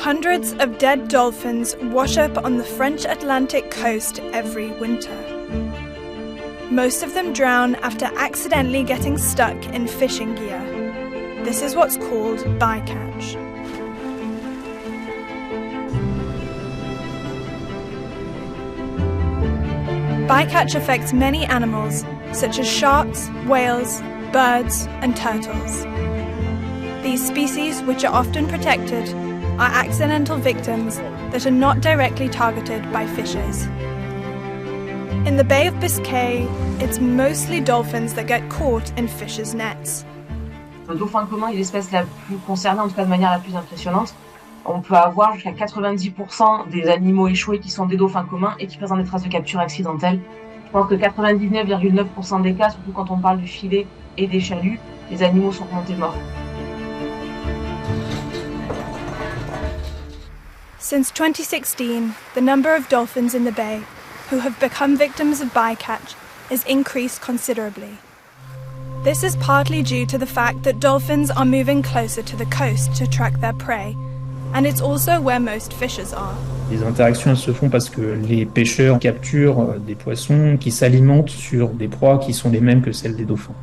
Hundreds of dead dolphins wash up on the French Atlantic coast every winter. Most of them drown after accidentally getting stuck in fishing gear. This is what's called bycatch. Bycatch affects many animals, such as sharks, whales, birds, and turtles. These species, which are often protected, are accidental victims that are not directly targeted by fishers. In the Bay of Biscay, it's mostly dolphins that get caught in fishers' nets. Le dauphin commun est l'espèce la plus concernée, en tout cas de manière la plus impressionnante. On peut avoir jusqu'à 90% des animaux échoués qui sont des dauphins communs et qui présentent des traces de capture accidentelle. Je pense que 99,9% des cas, surtout quand on parle du filet et des chaluts, les animaux sont remontés morts. Since 2016, the number of dolphins in the bay who have become victims of bycatch has increased considerably. This is partly due to the fact that dolphins are moving closer to the coast to track their prey, and it's also where most fishers are. Les interactions elles se font parce que les pêcheurs capturent des poissons qui s'alimentent sur des proies qui sont les mêmes que celles des dauphins.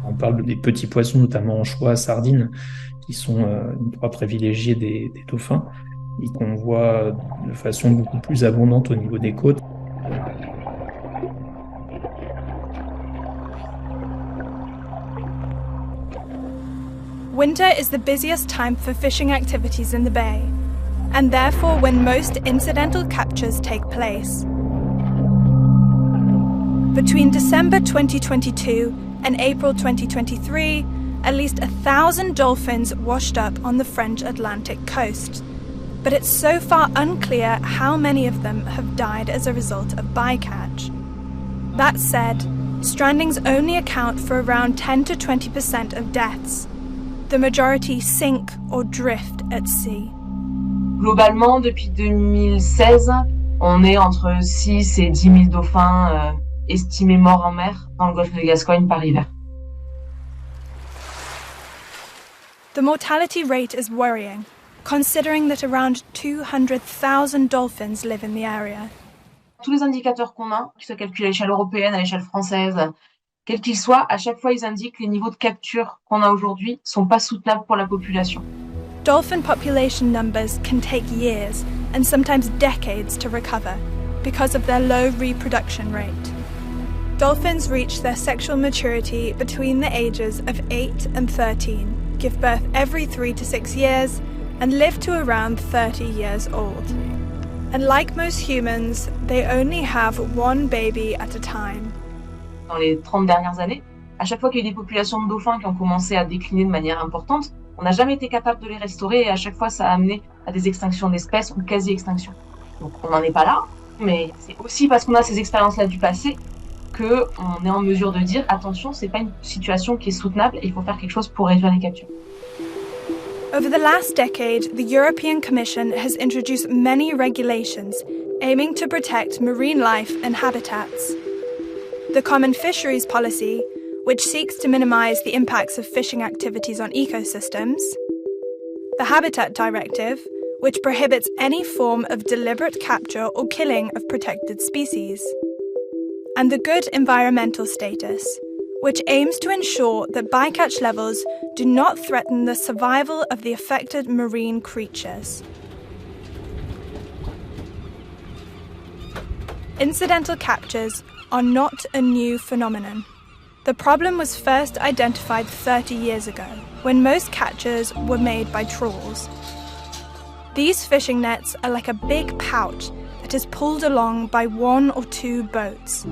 On parle des petits poissons, notamment anchois, sardines, qui sont une proie privilégiée des dauphins et qu'on voit de façon beaucoup plus abondante au niveau des côtes. Winter is the busiest time for fishing activities in the bay, and therefore when most incidental captures take place. Between December 2022 and April 2023, at least 1,000 dolphins washed up on the French Atlantic coast. But it's so far unclear how many of them have died as a result of bycatch. That said, strandings only account for around 10 to 20% of deaths. The majority sink or drift at sea. Globalement, depuis 2016, on est entre 6 et 10 000 dauphins estimés morts en mer dans le golfe de Gascogne par hiver. The mortality rate is worrying, considering that around 200,000 dolphins live in the area. Tous les indicateurs qu'on a, qu'ils soient calculés à l'échelle européenne, à l'échelle française, quels qu'ils soient, à chaque fois ils indiquent que les niveaux de capture qu'on a aujourd'hui sont pas soutenables pour la population. Dolphin population numbers can take years and sometimes decades to recover because of their low reproduction rate. Dolphins reach their sexual maturity between the ages of 8 and 13, give birth every 3 to 6 years, and live to around 30 years old. And like most humans, they only have one baby at a time. Dans les 30 dernières années, à chaque fois qu'il y a eu des populations de dauphins qui ont commencé à décliner de manière importante, on n'a jamais été capable de les restaurer et à chaque fois ça a amené à des extinctions d'espèces ou quasi-extinctions. Donc on n'en est pas là, mais c'est aussi parce qu'on a ces expériences-là du passé qu'on est en mesure de dire attention, c'est pas une situation qui est soutenable et il faut faire quelque chose pour réduire les captures. Over the last decade, the European Commission has introduced many regulations aiming to protect marine life and habitats. The Common Fisheries Policy, which seeks to minimise the impacts of fishing activities on ecosystems. The Habitat Directive, which prohibits any form of deliberate capture or killing of protected species. And the Good Environmental Status, which aims to ensure that bycatch levels do not threaten the survival of the affected marine creatures. Incidental captures are not a new phenomenon. The problem was first identified 30 years ago, when most catches were made by trawls. These fishing nets are like a big pouch that is pulled along by 1 or 2 boats.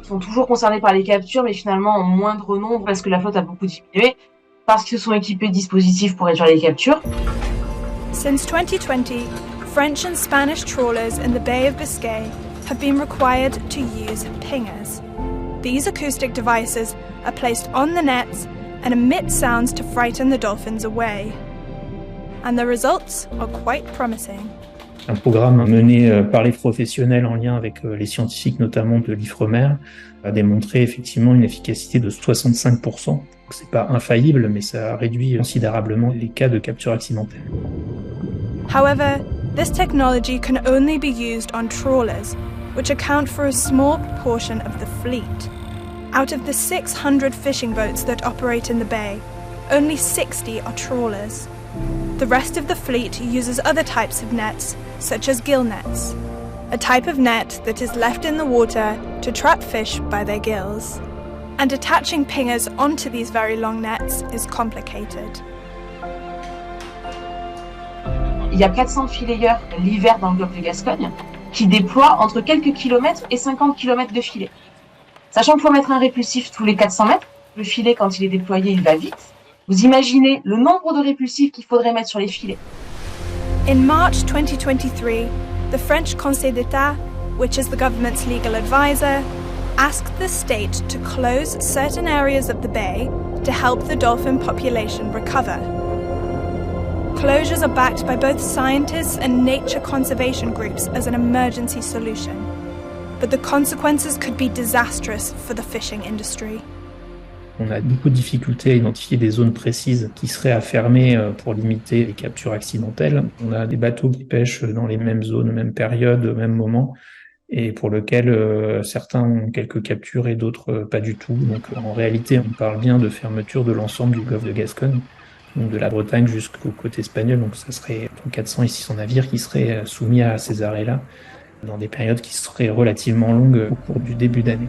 Ils sont toujours concernés par les captures, mais finalement en moindre nombre parce que la flotte a beaucoup diminué, parce qu'ils se sont équipés de dispositifs pour réduire les captures. Since 2020, French and Spanish trawlers in the Bay of Biscay have been required to use pingers. These acoustic devices are placed on the nets and emit sounds to frighten the dolphins away. And the results are quite promising. Un programme mené par les professionnels en lien avec les scientifiques, notamment de l'Ifremer, a démontré effectivement une efficacité de 65%. C'est pas infaillible, mais ça réduit considérablement les cas de capture accidentelle. However, this technology can only be used on trawlers, which account for a small proportion of the fleet. Out of the 600 fishing boats that operate in the bay, only 60 are trawlers. The rest of the fleet uses other types of nets, such as gill nets, a type of net that is left in the water to trap fish by their gills. And attaching pingers onto these very long nets is complicated. Il y a 400 fileyeurs l'hiver dans le golfe de Gascogne qui déploient entre quelques kilomètres et 50 kilomètres de filet. Sachant qu'il faut mettre un répulsif tous les 400 mètres, le filet, quand il est déployé, il va vite. Vous imaginez le nombre de répulsifs qu'il faudrait mettre sur les filets. In March 2023, the French Conseil d'État, which is the government's legal advisor, asked the state to close certain areas of the bay to help the dolphin population recover. Closures are backed by both scientists and nature conservation groups as an emergency solution, but the consequences could be disastrous for the fishing industry. On a beaucoup de difficultés à identifier des zones précises qui seraient à fermer pour limiter les captures accidentelles. On a des bateaux qui pêchent dans les mêmes zones, mêmes périodes, au même moment, et pour lesquels certains ont quelques captures et d'autres pas du tout. Donc en réalité, on parle bien de fermeture de l'ensemble du golfe de Gascogne, donc de la Bretagne jusqu'au côté espagnol. Donc ça serait entre 400 et 600 navires qui seraient soumis à ces arrêts-là, dans des périodes qui seraient relativement longues au cours du début d'année.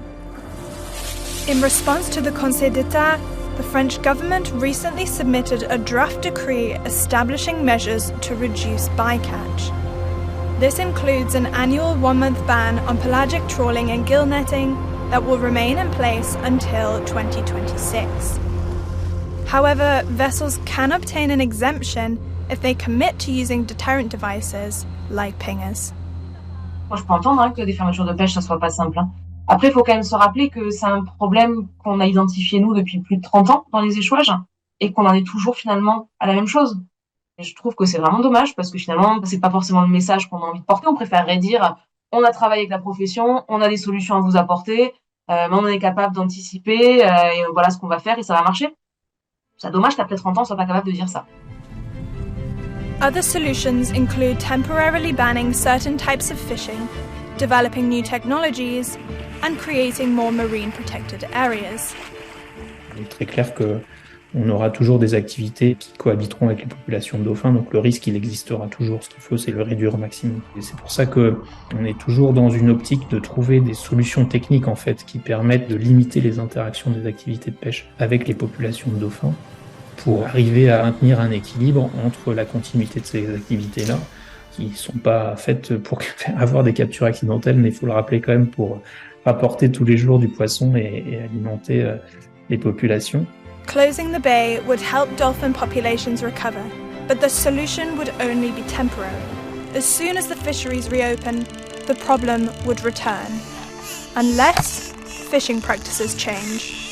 In response to the Conseil d'État, the French government recently submitted a draft decree establishing measures to reduce bycatch. This includes an annual one-month ban on pelagic trawling and gill netting that will remain in place until 2026. However, vessels can obtain an exemption if they commit to using deterrent devices like pingers. Moi, je peux entendre que des fermetures de pêche, ça soit pas simple. Après, il faut quand même se rappeler que c'est un problème qu'on a identifié, nous, depuis plus de 30 ans dans les échouages et qu'on en est toujours finalement à la même chose. Et je trouve que c'est vraiment dommage parce que finalement, c'est pas forcément le message qu'on a envie de porter. On préférerait dire, on a travaillé avec la profession, on a des solutions à vous apporter, mais on est capable d'anticiper et voilà ce qu'on va faire et ça va marcher. C'est dommage qu'après 30 ans, on soit pas capable de dire ça. Other solutions include temporarily banning certain types of fishing, developing new technologies, and creating more marine protected areas. Il est très clair qu'on aura toujours des activités qui cohabiteront avec les populations de dauphins, donc le risque, il existera toujours. Ce qu'il faut, c'est le réduire au maximum. Et c'est pour ça qu'on est toujours dans une optique de trouver des solutions techniques, en fait, qui permettent de limiter les interactions des activités de pêche avec les populations de dauphins, pour arriver à maintenir un équilibre entre la continuité de ces activités-là, qui ne sont pas faites pour avoir des captures accidentelles, mais il faut le rappeler quand même pour rapporter tous les jours du poisson et alimenter les populations. Closing the bay would help dolphin populations recover, but the solution would only be temporary. As soon as the fisheries reopen, the problem would return, unless fishing practices change.